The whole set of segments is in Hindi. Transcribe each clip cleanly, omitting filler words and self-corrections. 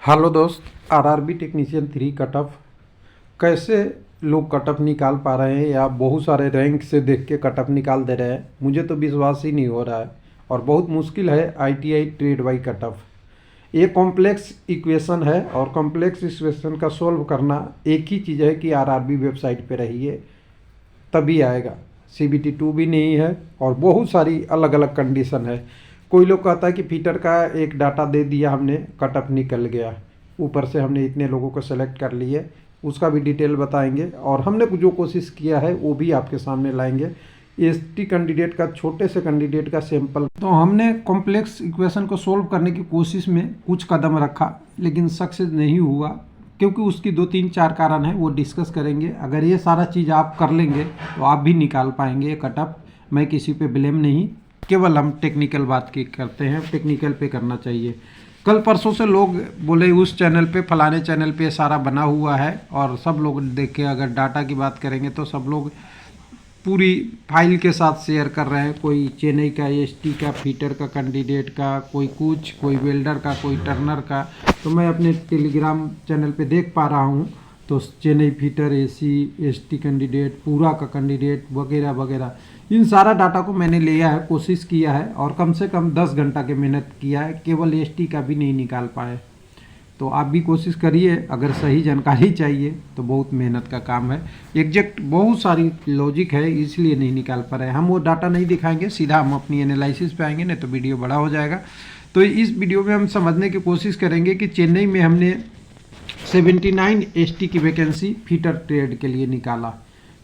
हेलो दोस्त। आरआरबी टेक्नीशियन 3 कट ऑफ कैसे लोग कट ऑफ निकाल पा रहे हैं या बहुत सारे रैंक से देख के कट ऑफ निकाल दे रहे हैं, मुझे तो विश्वास ही नहीं हो रहा है। और बहुत मुश्किल है ITI trade wise cut off. ये कॉम्प्लेक्स इक्वेशन है और कॉम्प्लेक्स इक्वेशन का सोल्व करना एक ही चीज़ है कि आरआरबी वेबसाइट पे रहिए तभी आएगा। सीबीटी 2 भी नहीं है और बहुत सारी अलग अलग कंडीशन है। कोई लोग कहता है कि फीटर का एक डाटा दे दिया हमने, कट ऑफ निकल गया, ऊपर से हमने इतने लोगों को सेलेक्ट कर लिए, उसका भी डिटेल बताएंगे और हमने जो कोशिश किया है वो भी आपके सामने लाएंगे। एसटी कैंडिडेट का, छोटे से कैंडिडेट का सैंपल। तो हमने कॉम्प्लेक्स इक्वेशन को सोल्व करने की कोशिश में कुछ कदम रखा लेकिन सक्सेस नहीं हुआ, क्योंकि उसकी 2-3-4 कारण है, वो डिस्कस करेंगे। अगर ये सारा चीज़ आप कर लेंगे तो आप भी निकाल पाएंगे कट ऑफ। मैं किसी पे ब्लेम नहीं, केवल हम टेक्निकल बात की करते हैं, टेक्निकल पे करना चाहिए। कल परसों से लोग बोले उस चैनल पे, फलाने चैनल पे सारा बना हुआ है और सब लोग देखे। अगर डाटा की बात करेंगे तो सब लोग पूरी फाइल के साथ शेयर कर रहे हैं। कोई चेन्नई का एसटी का, फीटर का कैंडिडेट का, कोई कुछ, कोई वेल्डर का, कोई टर्नर का। तो मैं अपने टेलीग्राम चैनल पे देख पा रहा हूँ तो Chennai fitter, AC, ST candidate, पूरा का कैंडिडेट वगैरह वगैरह, इन सारा डाटा को मैंने लिया है, कोशिश किया है और कम से कम 10 घंटा की मेहनत किया है, केवल एसटी का भी नहीं निकाल पाए। तो आप भी कोशिश करिए। अगर सही जानकारी चाहिए तो बहुत मेहनत का काम है, एग्जैक्ट बहुत सारी लॉजिक है, इसलिए नहीं निकाल पा रहे हैं। हम वो डाटा नहीं दिखाएंगे, सीधा हम अपनी एनालिसिस पे आएंगे, नहीं तो वीडियो बड़ा हो जाएगा। तो इस वीडियो में हम समझने की कोशिश करेंगे कि चेन्नई में हमने 79 एसटी की वैकेंसी फीटर ट्रेड के लिए निकाला।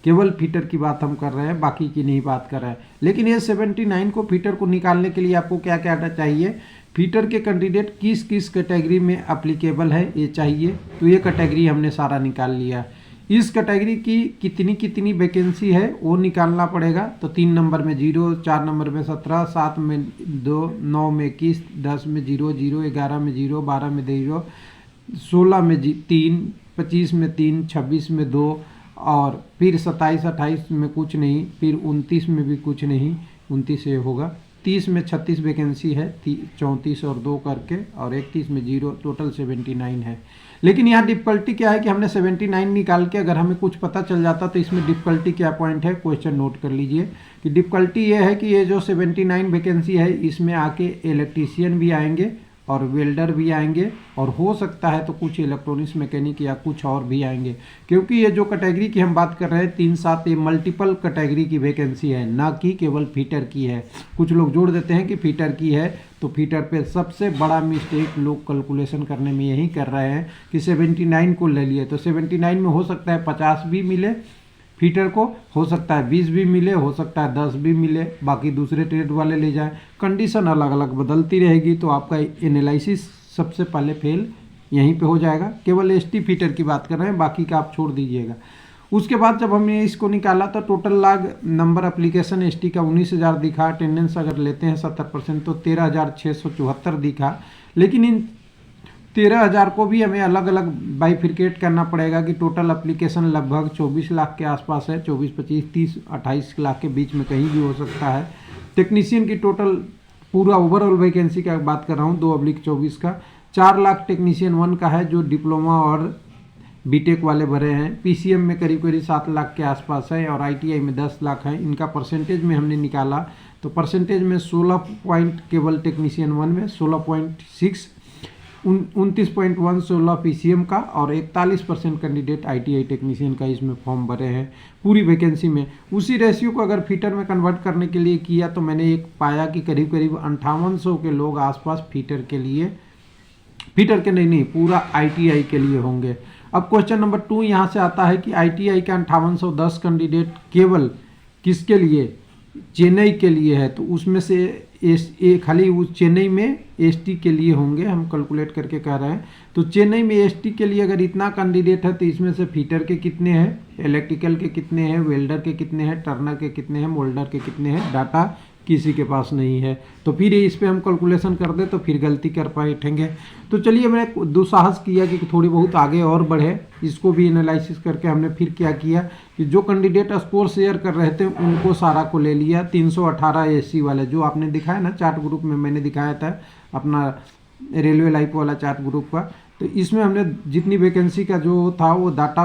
केवल फीटर की बात हम कर रहे हैं, बाकी की नहीं बात कर रहे हैं। लेकिन ये 79 को फीटर को निकालने के लिए आपको क्या क्या चाहिए, फीटर के कैंडिडेट किस किस कैटेगरी में अप्लीकेबल है ये चाहिए। तो ये कैटेगरी हमने सारा निकाल लिया। इस कैटेगरी की कितनी कितनी वैकेंसी है वो निकालना पड़ेगा। तो 3 नंबर में 0, 4 नंबर में 17, 7 में 2, 9 में 21, 10 में 0, 0, 11 में 0, 12 में 0, 16 में 3, 25 में 3, 26 में 2 और फिर 27, 28 में कुछ नहीं, फिर 29 में भी कुछ नहीं, 29 से होगा, 30 में 36 वैकेंसी है, 34 और 2 करके, और 31 में 0, टोटल 79 है। लेकिन यहाँ डिफ़िकल्टी क्या है कि हमने 79 निकाल के अगर हमें कुछ पता चल जाता तो इसमें डिफ़िकल्टी क्या पॉइंट है, क्वेश्चन नोट कर लीजिए कि डिफ़िकल्टी ये है कि ये जो 79 वैकेंसी है इसमें आके इलेक्ट्रीशियन भी आएंगे और वेल्डर भी आएंगे और हो सकता है तो कुछ इलेक्ट्रॉनिक्स मैकेनिक या कुछ और भी आएंगे, क्योंकि ये जो कैटेगरी की हम बात कर रहे हैं 3-7, ये मल्टीपल कैटेगरी की वैकेंसी है, ना कि केवल फीटर की है। कुछ लोग जोड़ देते हैं कि फीटर की है, तो फीटर पे सबसे बड़ा मिस्टेक लोग कैलकुलेशन करने में यही कर रहे हैं कि 79 को ले लिए। तो 79 में हो सकता है 50 भी मिले फीटर को, हो सकता है 20 भी मिले, हो सकता है 10 भी मिले, बाकी दूसरे ट्रेड वाले ले जाएं। कंडीशन अलग अलग बदलती रहेगी, तो आपका एनालिसिस सबसे पहले फेल यहीं पे हो जाएगा। केवल एसटी फीटर की बात कर रहे हैं, बाकी का आप छोड़ दीजिएगा। उसके बाद जब हमने इसको निकाला तो टोटल लाग नंबर एप्लीकेशन एसटी का 19,000 दिखा। अटेंडेंस अगर लेते हैं 70% तो 13,674 दिखा। लेकिन इन 13,000 को भी हमें अलग अलग बाइफिकेट करना पड़ेगा कि टोटल एप्लीकेशन लगभग 24 लाख के आसपास है, 24, 25, 30, 28 लाख के बीच में कहीं भी हो सकता है। टेक्नीशियन की टोटल पूरा ओवरऑल वैकेंसी का बात कर रहा हूँ 2/24 का, 4 लाख टेक्नीशियन 1 का है जो डिप्लोमा और बीटेक वाले भरे हैं। पीसीएम में करीब करीब 7 लाख के आसपास है और आईटीआई में 10 लाख है। इनका परसेंटेज में हमने निकाला तो परसेंटेज में 16 पॉइंट केवल टेक्नीशियन 1 में, 16.6, 29.1 16 पीसीएम का और 41% कैंडिडेट आईटीआई टेक्नीशियन का इसमें फॉर्म भरे हैं पूरी वैकेंसी में। उसी रेशियो को अगर फीटर में कन्वर्ट करने के लिए किया तो मैंने एक पाया कि करीब करीब 5800 के लोग आसपास फीटर के लिए, फीटर के नहीं पूरा आईटीआई के लिए होंगे। अब क्वेश्चन नंबर 2 यहाँ से आता है कि आईटीआई का 5810 कैंडिडेट केवल किसके लिए, चेन्नई के लिए है, तो उसमें से खाली उस चेन्नई में एसटी के लिए होंगे, हम कैलकुलेट करके कह रहे हैं। तो चेन्नई में एसटी के लिए अगर इतना कैंडिडेट है तो इसमें से फीटर के कितने हैं, इलेक्ट्रिकल के कितने हैं, वेल्डर के कितने हैं, टर्नर के कितने हैं, मोल्डर के कितने हैं, डाटा किसी के पास नहीं है। तो फिर इस पे हम कैलकुलेशन कर दे तो फिर गलती कर बैठेंगे। तो चलिए मैंने दुस्साहस किया कि थोड़ी बहुत आगे और बढ़े, इसको भी एनालिसिस करके हमने फिर क्या किया कि जो कैंडिडेट स्कोर शेयर कर रहे थे उनको सारा को ले लिया। 318 एससी वाले जो आपने दिखाया ना चार्ट ग्रुप में, मैंने दिखाया था अपना रेलवे लाइफ वाला चार्ट ग्रुप का, तो इसमें हमने जितनी वैकेंसी का जो था वो डाटा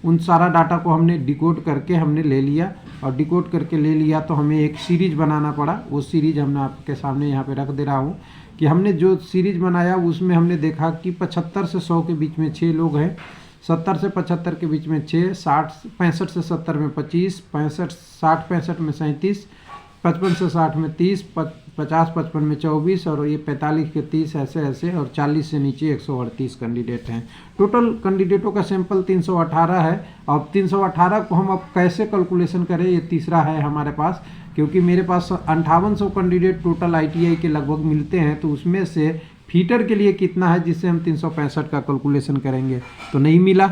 उन सारा डाटा को हमने डिकोड करके हमने ले लिया, और डिकोड करके ले लिया तो हमें एक सीरीज बनाना पड़ा। वो सीरीज हमने आपके सामने यहाँ पे रख दे रहा हूँ कि हमने जो सीरीज बनाया उसमें हमने देखा कि 75 से 100 के बीच में 6 लोग हैं, 70 से 75 के बीच में 6, 65 से 70 में 25, 65 में 37, 55 से 60 में 30, 50-55 में 24, और ये 45 के 30, ऐसे और 40 से नीचे 138 कैंडिडेट हैं। टोटल कैंडिडेटों का सैंपल 318 है। अब 318 को हम अब कैसे कैलकुलेशन करें, ये तीसरा है हमारे पास, क्योंकि मेरे पास 5800 कैंडिडेट टोटल ITI के लगभग मिलते हैं, तो उसमें से फीटर के लिए कितना है जिससे हम 365 का कैलकुलेशन करेंगे, तो नहीं मिला।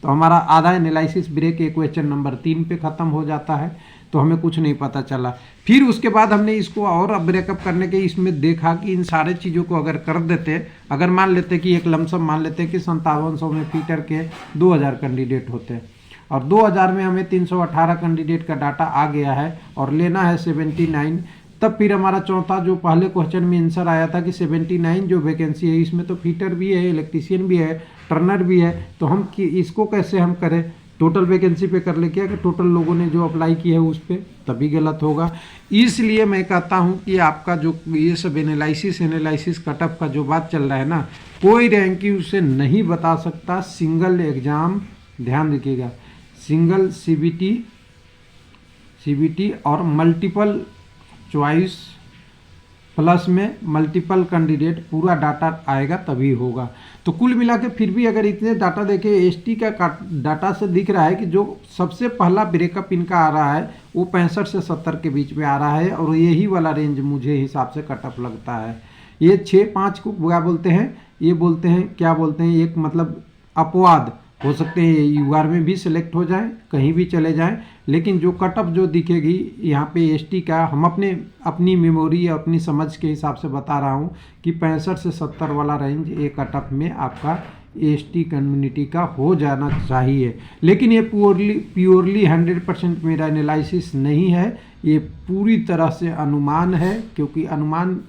तो हमारा आधा एनालिसिस ब्रेक एक क्वेश्चन नंबर 3 पे ख़त्म हो जाता है, तो हमें कुछ नहीं पता चला। फिर उसके बाद हमने इसको और ब्रेकअप करने के इसमें देखा कि इन सारे चीज़ों को अगर कर देते, अगर मान लेते कि एक लमसम मान लेते कि 5700 में फीटर के 2000 कैंडिडेट होते, और 2000 में हमें 318 कैंडिडेट का डाटा आ गया है और लेना है 79, तब फिर हमारा चौथा जो पहले क्वेश्चन में आंसर आया था कि 79 जो वैकेंसी है इसमें तो फीटर भी है, इलेक्ट्रीशियन भी है, टर्नर भी है, तो हम इसको कैसे हम करें, टोटल वैकेंसी पे कर ले क्या कि टोटल लोगों ने जो अप्लाई किया है उस पर, तभी गलत होगा। इसलिए मैं कहता हूँ कि आपका जो ये सब एनालिसिस कटअप का जो बात चल रहा है ना, कोई रैंकिंग उसे नहीं बता सकता। सिंगल एग्ज़ाम, ध्यान रखिएगा, सिंगल CBT और मल्टीपल चॉइस प्लस में मल्टीपल कैंडिडेट पूरा डाटा आएगा तभी होगा। तो कुल मिला के फिर भी अगर इतने डाटा देखें, ST का डाटा से दिख रहा है कि जो सबसे पहला ब्रेकअप इनका आ रहा है वो 65 से 70 के बीच में आ रहा है, और यही वाला रेंज मुझे हिसाब से कटअप लगता है। ये 6-5 को क्या बोलते हैं, ये बोलते हैं क्या बोलते हैं, एक मतलब अपवाद हो सकते हैं UR में भी सिलेक्ट हो जाएं, कहीं भी चले जाएं, लेकिन जो कटअप जो दिखेगी यहाँ पे ST का, हम अपनी मेमोरी या अपनी समझ के हिसाब से बता रहा हूँ कि 65 से 70 वाला रेंज एक कटअप में आपका ST कम्युनिटी का हो जाना चाहिए। लेकिन ये प्योरली 100% मेरा एनालिसिस नहीं है, ये पूरी तरह से अनुमान है, क्योंकि अनुमान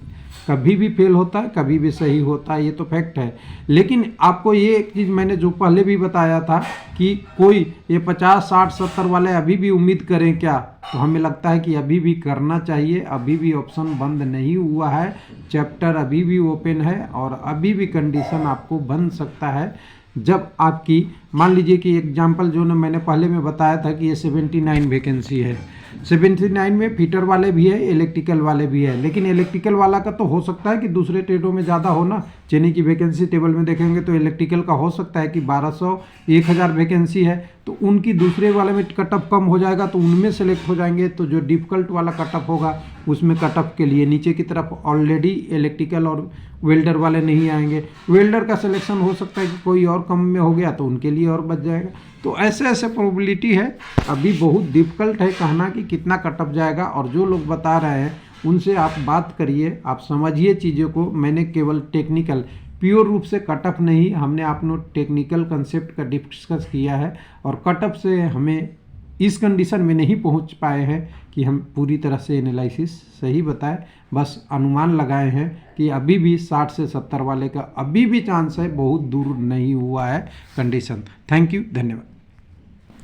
कभी भी फेल होता है, कभी भी सही होता है, ये तो फैक्ट है। लेकिन आपको ये एक चीज़ मैंने जो पहले भी बताया था कि कोई ये 50, 60, 70 वाले अभी भी उम्मीद करें क्या, तो हमें लगता है कि अभी भी करना चाहिए। अभी भी ऑप्शन बंद नहीं हुआ है, चैप्टर अभी भी ओपन है, और अभी भी कंडीशन आपको बन सकता है जब आपकी, मान लीजिए कि एग्जाम्पल जो ना मैंने पहले में बताया था कि ये 79 वैकेंसी है, 79 में फीटर वाले भी है, इलेक्ट्रिकल वाले भी है, लेकिन इलेक्ट्रिकल वाला का तो हो सकता है कि दूसरे ट्रेडों में ज़्यादा हो ना। चेन्नई की वैकेंसी टेबल में देखेंगे तो इलेक्ट्रिकल का हो सकता है कि 1200, 1000 वैकेंसी है, तो उनकी दूसरे वाले में कटअप कम हो जाएगा, तो उनमें सेलेक्ट हो जाएंगे। तो जो डिफ़िकल्ट वाला कटअप होगा उसमें कटअप के लिए नीचे की तरफ ऑलरेडी इलेक्ट्रिकल और वेल्डर वाले नहीं आएंगे। वेल्डर का सिलेक्शन हो सकता है कि कोई और कम में हो गया तो उनके लिए और बच जाएगा। तो ऐसे प्रोबेबिलिटी है, अभी बहुत डिफ़िकल्ट है कहना कि कितना कटअप जाएगा, और जो लोग बता रहे हैं उनसे आप बात करिए, आप समझिए चीज़ों को। मैंने केवल टेक्निकल, प्योर रूप से कटअप नहीं, हमने आपने टेक्निकल कंसेप्ट का डिस्कस किया है, और कटअप से हमें इस कंडीशन में नहीं पहुंच पाए हैं कि हम पूरी तरह से एनालिसिस सही बताएं, बस अनुमान लगाए हैं कि अभी भी 60 से 70 वाले का अभी भी चांस है, बहुत दूर नहीं हुआ है कंडीशन। थैंक यू, धन्यवाद।